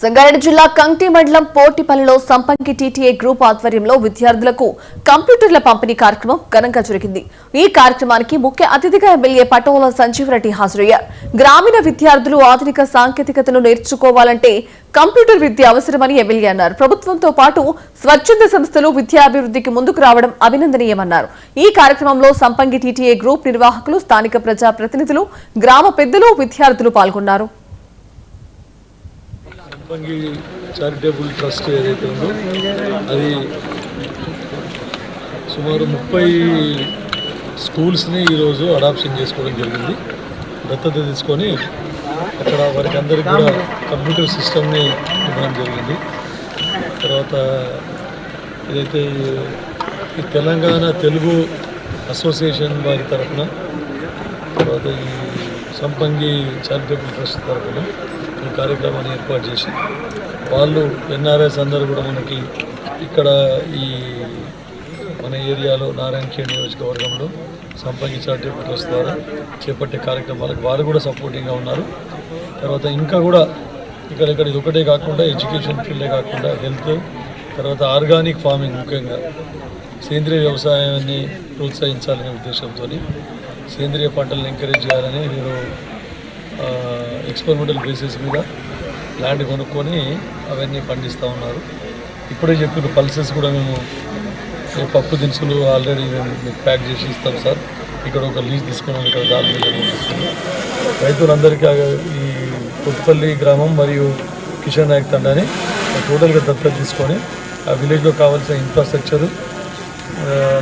సంగారెడ్డి జిల్లా కంటి మండలం పోటిపల్లిలో సంపంగి టీటీఏ గ్రూప్ ఆధ్వర్యంలో విద్యార్థులకు కంప్యూటర్ల పంపిణీ కార్యక్రమం ఘనంగా జరిగింది. ఈ కార్యక్రమానికి ముఖ్య అతిథిగా ఎమ్మెల్యే పటోల సంజీవరెడ్డి హాజరయ్యారు. గ్రామీణ విద్యార్థులు ఆధునిక సాంకేతికతను నేర్చుకోవాలంటే కంప్యూటర్ విద్య అవసరమని ఎమ్మెల్యే అన్నారు. ప్రభుత్వంతో పాటు స్వచ్ఛంద సంస్థలు విద్యాభివృద్ధికి ముందుకు రావడం అభినందనీయమన్నారు. ఈ కార్యక్రమంలో సంపంగి టీటీఏ గ్రూప్ నిర్వాహకులు, స్థానిక ప్రజా ప్రతినిధులు, గ్రామ పెద్దలు, విద్యార్థులు పాల్గొన్నారు. సంపంగి చారిటబుల్ ట్రస్ట్ ఏదైతే ఉందో అది సుమారు 30 స్కూల్స్ని ఈరోజు అడాప్షన్ చేసుకోవడం జరిగింది. దత్తత తీసుకొని అక్కడ వారికి అందరికీ కూడా కంప్యూటర్ సిస్టమ్ని ఇవ్వడం జరిగింది. తర్వాత ఏదైతే ఈ తెలంగాణ తెలుగు అసోసియేషన్ వారి తరఫున, తర్వాత ఈ సంపంగి చారిటబుల్ ట్రస్ట్ తరఫున ఈ కార్యక్రమాన్ని ఏర్పాటు చేసి వాళ్ళు ఎన్ఆర్ఎస్ అందరూ కూడా మనకి ఇక్కడ ఈ మన ఏరియాలో నారాయణఖేడ్ నియోజకవర్గంలో సంపంగి చారిటబుల్ ట్రస్ట్ ద్వారా చేపట్టే కార్యక్రమాలకు వారు కూడా సపోర్టింగ్గా ఉన్నారు. తర్వాత ఇంకా కూడా ఇక్కడ ఇది ఒకటే కాకుండా ఎడ్యుకేషన్ ఫీల్డే కాకుండా హెల్త్, తర్వాత ఆర్గానిక్ ఫార్మింగ్, ముఖ్యంగా సేంద్రియ వ్యవసాయాన్ని ప్రోత్సహించాలనే ఉద్దేశంతో సేంద్రియ పంటలను ఎంకరేజ్ చేయాలని మీరు ఎక్స్పెరిమెంటల్ బేసిస్ మీద ల్యాండ్ కొనుక్కొని అవన్నీ పండిస్తూ ఉన్నారు. ఇప్పుడే చెప్పిన పల్సెస్ కూడా మేము పప్పు దినుసులు ఆల్రెడీ మేము మీకు ప్యాక్ చేసి ఇస్తాం సార్. ఇక్కడ ఒక లీజ్ తీసుకున్నాం, ఇక్కడ దాని మీద రైతులందరికీ ఈ కొత్తపల్లి గ్రామం మరియు కిషన్ నాయక్ తండాని టోటల్గా దత్తత తీసుకొని ఆ విలేజ్లో కావాల్సిన ఇన్ఫ్రాస్ట్రక్చరు,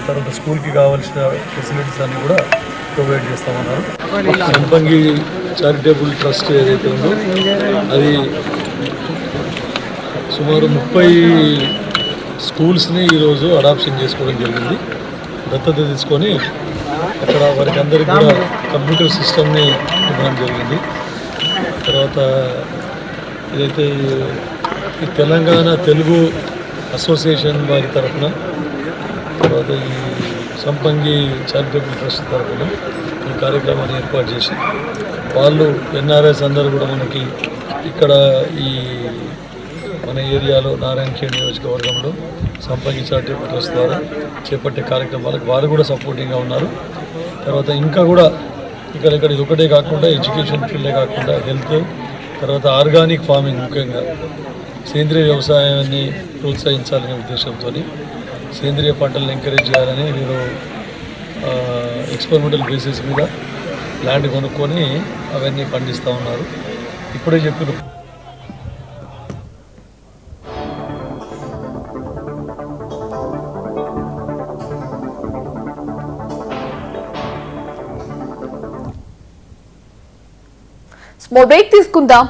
తర్వాత స్కూల్కి కావాల్సిన ఫెసిలిటీస్ అన్నీ కూడా ప్రొవైడ్ చేస్తామన్నారు. సంపంగి చారిటబుల్ ట్రస్ట్ ఏదైతే ఉందో అది సుమారు 30 స్కూల్స్ని ఈరోజు అడాప్షన్ చేసుకోవడం జరిగింది. దత్తత తీసుకొని అక్కడ వారికి అందరికీ కూడా కంప్యూటర్ సిస్టమ్ని ఇవ్వడం జరిగింది. తర్వాత ఏదైతే ఈ తెలంగాణ తెలుగు అసోసియేషన్ వారి తరఫున, తర్వాత ఈ సంపంగి చారిటబుల్ ట్రస్ట్ తరఫున ఈ కార్యక్రమాన్ని ఏర్పాటు చేసి వాళ్ళు ఎన్ఆర్ఎస్ అందరూ కూడా మనకి ఇక్కడ ఈ మన ఏరియాలో నారాయణఖేడ్ నియోజకవర్గంలో సంపంగి చారిటబుల్ ట్రస్ట్ ద్వారా చేపట్టే కార్యక్రమాలకు వారు కూడా సపోర్టింగ్గా ఉన్నారు. తర్వాత ఇంకా కూడా ఇక్కడ ఇది ఒకటే కాకుండా ఎడ్యుకేషన్ ఫీల్డే కాకుండా హెల్త్, తర్వాత ఆర్గానిక్ ఫార్మింగ్, ముఖ్యంగా సేంద్రియ వ్యవసాయాన్ని ప్రోత్సహించాలనే ఉద్దేశంతో సేంద్రియ పంటలను ఎంకరేజ్ చేయాలని మీరు ఎక్స్పెరిమెంటల్ బేసిస్ మీద ల్యాండ్ కొనుక్కొని అవన్నీ పండిస్తూ ఉన్నారు. ఇప్పుడే చెప్పిన స్మాల్ బ్రేక్ తీసుకుందాం.